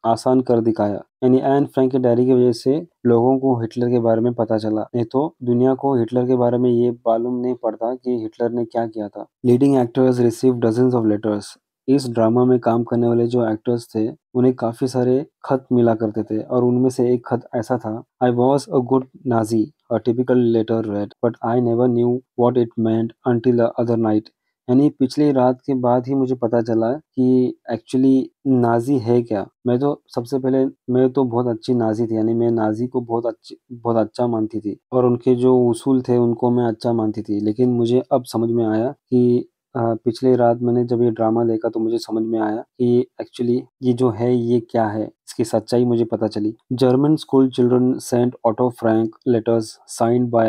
[SPEAKER 2] आसान कर दिखाया। यानी एन फ्रैंक की डायरी की वजह से लोगों को हिटलर के बारे में पता चला, नहीं तो दुनिया को हिटलर के बारे में ये मालूम नहीं पड़ता कि हिटलर ने क्या किया था। Leading actors receive dozens of letters. इस ड्रामा में काम करने वाले जो एक्टर्स थे उन्हें काफी सारे खत मिला करते थे और उनमें से एक खत ऐसा था, I was a good Nazi, a typical letter read, but I never knew what it meant until the other night. यानी पिछली रात के बाद ही मुझे पता चला कि एक्चुअली नाज़ी है क्या? मैं तो बहुत अच्छी नाज़ी थी, यानी मैं नाज़ी को बहुत अच्छा मानती थी और उनके जो उसूल थे उनको मैं अच्छा मानती थी। लेकिन मुझे अब समझ में आया कि पिछली रात मैंने जब ये ड्रामा देखा तो मुझे समझ में आया कि एक्चुअली ये जो है ये क्या है? इसकी सच्चाई मुझे पता चली। German school children sent Otto Frank letters signed by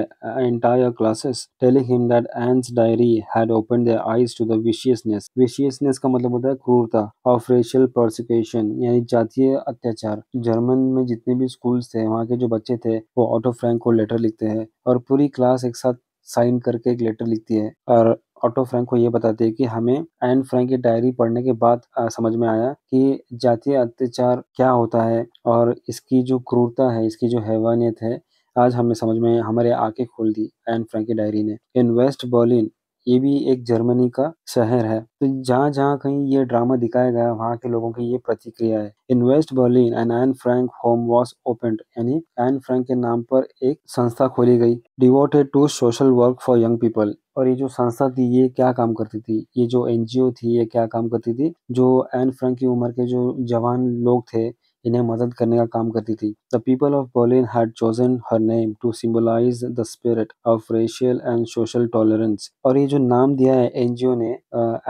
[SPEAKER 2] entire classes telling him that Anne's diary had opened their eyes to the viciousness. Viciousness का मतलब होता है क्रूरता of racial persecution यानी जातीय अत्याचार। जर्मन में जितने भी स्कूल्स थे वहाँ के जो बच्चे थे वो ऑटो फ्रैंक को लेटर लिखते हैं और पूरी क्लास एक साथ साइन करके एक लेटर लिखती है और ऑटो फ्रैंक को ये बताते हैं कि हमें एन फ्रैंक की डायरी पढ़ने के बाद समझ में आया कि जातीय अत्याचार क्या होता है और इसकी जो क्रूरता है, इसकी जो हैवानियत है, आज हमें समझ में हमारे आंखें खोल दी एन फ्रैंक की डायरी ने। इन वेस्ट बर्लिन ये भी एक जर्मनी का शहर है। तो जहाँ-जहाँ कहीं ये ड्रामा दिखाया गया वहाँ के लोगों की ये प्रतिक्रिया है। In West Berlin an Anne Frank home was opened यानी एन फ्रैंक के नाम पर एक संस्था खोली गई devoted to social work for young people. और ये जो संस्था थी ये क्या काम करती थी? ये जो एनजीओ थी ये क्या काम करती थी? जो एन फ्रैंक की उम्र के जो जवान लोग थे इन्हें मदद करने का काम करती थी। The people of Berlin had chosen her name to symbolise the spirit of racial and social tolerance. और ये जो नाम दिया है एनजीओ ने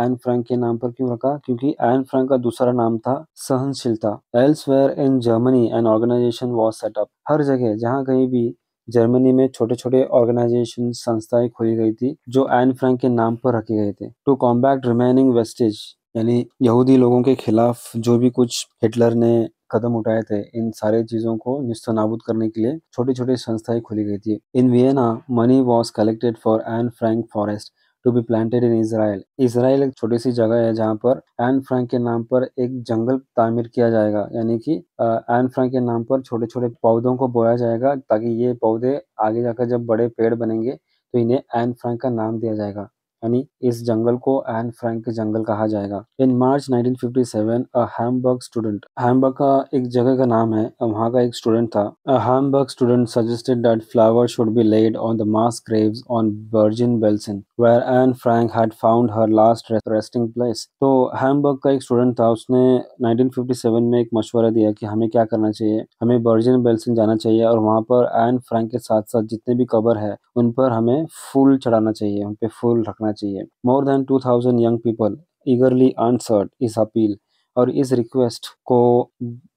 [SPEAKER 2] एन फ्रैंक के नाम पर क्यों रखा? क्योंकि एन फ्रैंक का दूसरा नाम था सहनशीलता। Elsewhere in Germany an organisation was set up. हर जगह जहाँ कहीं भी जर्मनी में छोटे-छोटे ऑर्गेनाइजेशन संस्थाएं खोली गई थी जो एन फ्रैंक के नाम पर रखे गए थे। टू कॉम्बैट रिमेनिंग वेस्टेज यानी यहूदी लोगों के खिलाफ जो भी कुछ हिटलर ने कदम उठाए थे इन सारे चीजों को निस्तनाबूद करने के लिए छोटी-छोटी संस्थाएं खोली गई थी। In Vienna money was collected for Anne Frank forest to be planted in Israel. Israel एक छोटी सी जगह है जहाँ पर एन फ्रैंक के नाम पर एक जंगल तामीर किया जाएगा यानी कि एन फ्रैंक के नाम पर छोटे-छोटे पौधों को बोया जाएगा ताकि ये पौधे आगे जाकर जब बड़े पेड़ बनेंगे तो इन्हें एन फ्रैंक का नाम दिया जाएगा। यानी इस जंगल को एन फ्रैंक के जंगल कहा जाएगा। इन मार्च 1957 अ हैम्बर्ग स्टूडेंट, हैम्बर्ग का एक जगह का नाम है, वहाँ का एक स्टूडेंट था। A Hamburg student suggested that flowers should be laid on the mass graves on Bergen Belsen where Anne Frank had found her last resting place. तो हैम्बर्ग का एक स्टूडेंट था, उसने 1957 में एक मशवरा दिया कि हमें क्या करना चाहिए, हमें वर्जिन बेल्सन जाना चाहिए और वहाँ पर एन फ्रैंक के साथ साथ जितने भी कब्र है उन पर हमें फूल चढ़ाना चाहिए, उन पे फूल रखना चाहिए। More than 2000 young people ईगरली answered इस अपील और इस रिक्वेस्ट को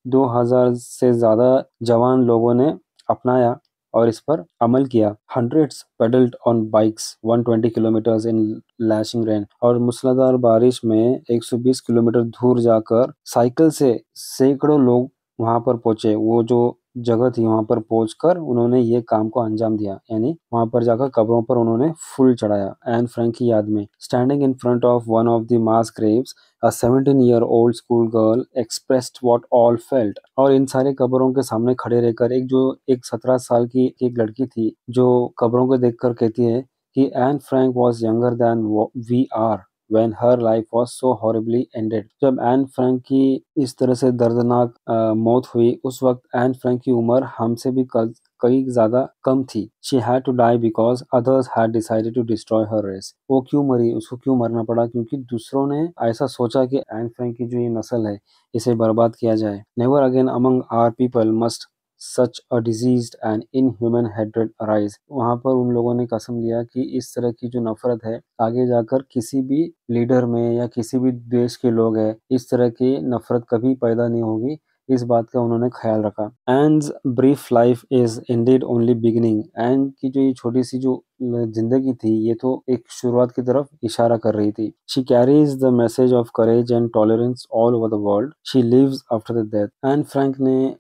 [SPEAKER 2] 2000 से ज्यादा जवान लोगों ने अपनाया और इस पर अमल किया। Hundreds pedalled on bikes 120 kilometres in lashing rain और मूसलाधार बारिश में 120 किलोमीटर दूर जाकर साइकिल से सैकड़ों लोग वहां पर पहुंचे। वो जो जगह थी वहां पर पहुंचकर उन्होंने ये काम को अंजाम दिया, यानी वहां पर जाकर कब्रों पर उन्होंने फूल चढ़ाया एन फ्रैंक की याद में। Standing in front of one of the mass Graves a 17-year-old school girl expressed what all felt। और इन सारे कब्रों के सामने खड़े रहकर एक 17 साल की एक लड़की थी जो कब्रों को देखकर कहती है कि Anne Frank was younger than we are when her life was so horribly ended। जब एन फ्रैंक की इस तरह से दर्दनाक मौत हुई उस वक्त एन फ्रैंक की उम्र हमसे भी कई ज्यादा कम थी। She had to die because others had decided to destroy her race। वो क्यों मरी, उसको क्यों मरना पड़ा? क्योंकि दूसरों ने ऐसा सोचा कि एन फ्रैंक की जो ये नस्ल है इसे बर्बाद किया जाए। Never again among our people must such a diseased and inhuman hatred arise। वहां पर उन लोगों ने कसम लिया कि इस तरह की जो नफरत है आगे जाकर किसी भी लीडर में या किसी भी देश के लोग हैं इस तरह की नफरत कभी पैदा नहीं होगी, इस बात का उन्होंने ख्याल रखा। Anne's brief life is indeed only beginning. Anne की जो ये छोटी सी जो जिंदगी थी ये तो एक शुरुआत की तरफ इशारा कर रही थी। She carries the message of courage and tolerance all over the world. She lives after the death. Anne Frank ने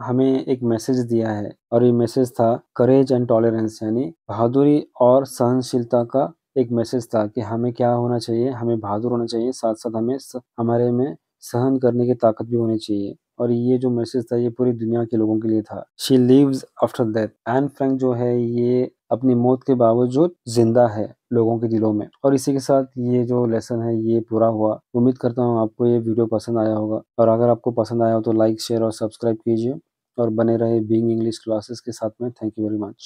[SPEAKER 2] हमें एक मैसेज दिया है और ये मैसेज था करेज एंड टॉलरेंस यानी बहादुरी और सहनशीलता का एक मैसेज था कि हमें क्या होना चाहिए, हमें बहादुर होना चाहिए, साथ साथ हमें हमारे में सहन करने की ताकत भी होनी चाहिए। और ये जो मैसेज था ये पूरी दुनिया के लोगों के लिए था। She lives after death. Anne Frank जो है ये अपनी मौत के बावजूद जिंदा है लोगों के दिलों में। और इसी के साथ ये जो लेसन है ये पूरा हुआ। उम्मीद करता हूँ आपको ये वीडियो पसंद आया होगा और अगर आपको पसंद आया हो तो लाइक शेयर और सब्सक्राइब कीजिए और बने रहे बीइंग इंग्लिश क्लासेस के साथ में। Thank you very much.